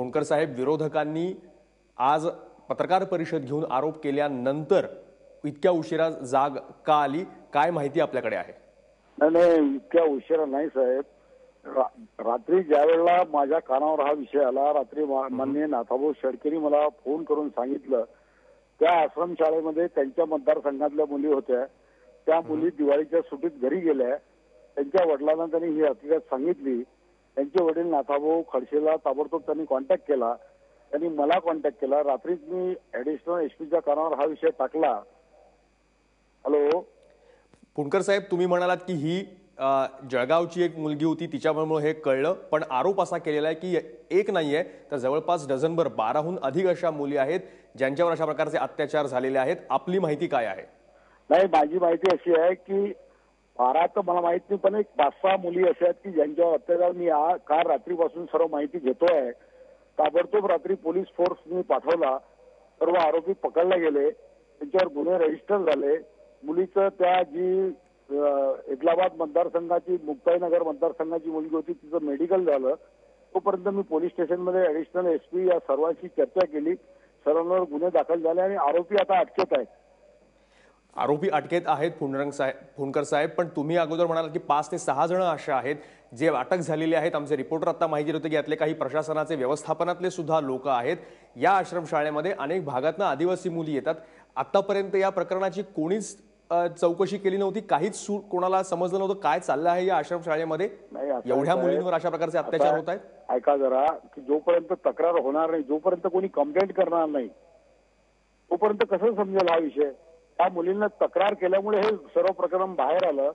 फुंडकर साहेब, विरोधकांनी आज पत्रकार परिषद घेऊन आरोप केल्यानंतर इतक्या उशिरा जाग का आली? काय माहिती आपल्याकडे आहे? नाही, इतक्या उशिरा नाही साहेब. रात्री ज्या वेळेला माझ्या कानावर हा विषय आला, रात्री माननीय नाथाभाऊ शेळकेंनी मला फोन करून सांगितलं. त्या आश्रमशाळेमध्ये त्यांच्या मतदारसंघातल्या मुली होत्या. त्या मुली दिवाळीच्या सुट्टीत घरी गेल्या. त्यांच्या वडिलांना त्यांनी ही हकीकत सांगितली. त्यांचे वडील नाथाभाऊ खडसेला ताबडतोब त्यांनी कॉन्टॅक्ट केला. त्यांनी मला कॉन्टॅक्ट केला. रात्रीच मी ऍडिशनल एसपीच्या कानावर हा विषय टाकला. हॅलो फुंडकर साहेब, तुम्ही म्हणालात की ही जळगावची एक मुलगी होती, तिच्यामुळे हे कळलं, पण आरोप असा केलेला आहे की एक नाहीये तर जवळपास डझनभर 12हून अधिक अशा मुली आहेत ज्यांच्यावर अशा प्रकारचे अत्याचार झालेले आहेत. आपली माहिती काय आहे? नाही, माझी माहिती अशी आहे की 12 तर मला माहित नाही, पण एक 5-6 मुली अशा आहेत की ज्यांच्यावर अत्याचार मी काल रात्रीपासून सर्व माहिती घेतोय. ताबडतोब रात्री पोलीस फोर्स मी पाठवला. सर्व आरोपी पकडले गेले. त्यांच्यावर गुन्हे रजिस्टर झाले. मुलीचं त्या जी इस्लामाबाद मतदारसंघाची मुक्ताईनगर मतदारसंघाची मुलगी होती, तिचं मेडिकल झालं. तोपर्यंत मी पोलीस स्टेशनमध्ये ऍडिशनल एसपी या सर्वांशी चर्चा केली. सर्वांवर गुन्हे दाखल झाले आणि आरोपी आता अटकेत आहेत. आरोपी अटकेत आहेत फुंडकर साहेब, पण तुम्ही अगोदर म्हणालात की 5 ते 6 जण अशा आहेत जे अटक झालेले आहेत. आमचे रिपोर्टर आता माहिती देत होते की यातले काही प्रशासनाचे व्यवस्थापनातले सुद्धा लोक आहेत. या आश्रमशाळेमध्ये अनेक भागातून आदिवासी मुली येतात. आतापर्यंत या प्रकरणाची कोणीच चौकशी केली नव्हती, काहीच कोणाला समजलं नव्हतं काय चाललं आहे या आश्रमशाळेमध्ये. एवढ्या मुलींवर अशा प्रकारचे अत्याचार होत आहेत. ऐका जरा, की जोपर्यंत तक्रार होणार नाही, जोपर्यंत कोणी कंप्लेंट करणार नाही, तोपर्यंत कसं समजेल हा विषय? त्या मुलींना तक्रार केल्यामुळे हे सर्व प्रकरण बाहेर आलं.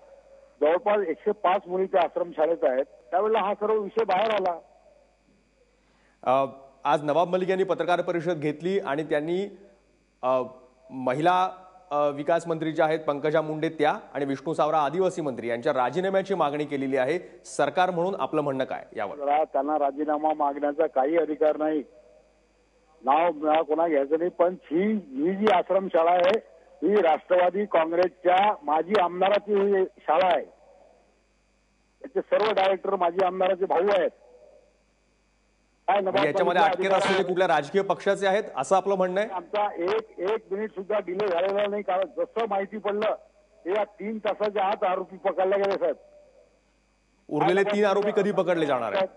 जवळपास 105 मुली त्या आश्रमशाळेत आहेत. त्यावेळेला हा सर्व विषय बाहेर आला. आज नवाब मलिक यांनी पत्रकार परिषद घेतली आणि त्यांनी महिला विकास मंत्री ज्या आहेत पंकजा मुंडे त्या आणि विष्णू सावरा आदिवासी मंत्री यांच्या राजीनाम्याची मागणी केलेली आहे. सरकार म्हणून आपलं म्हणणं काय यावर? त्यांना राजीनामा मागण्याचा काही अधिकार नाही. नाव कोणा घ्यायचं नाही. पण ही जी आश्रमशाळा आहे ही राष्ट्रवादी काँग्रेसच्या माजी आमदाराची शाळा आहे. त्याचे सर्व डायरेक्टर माजी आमदाराचे भाऊ आहेत. याच्यामध्ये अटकेत असलेले कुठल्या राजकीय पक्षाचे आहेत असं आपलं म्हणणं आहे? आमचा एक मिनिट सुद्धा डिले झालेला नाही. कारण जसं माहिती पडलं ते या 3 तासाच्या आत आरोपी पकडले गेले साहेब. उरलेले 3 आरोपी कधी पकडले जाणार आहेत?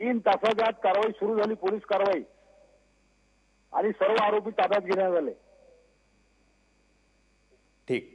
3 तासाच्या आत कारवाई सुरू झाली, पोलीस कारवाई, आणि सर्व आरोपी ताब्यात घेण्यात आले. ठीक.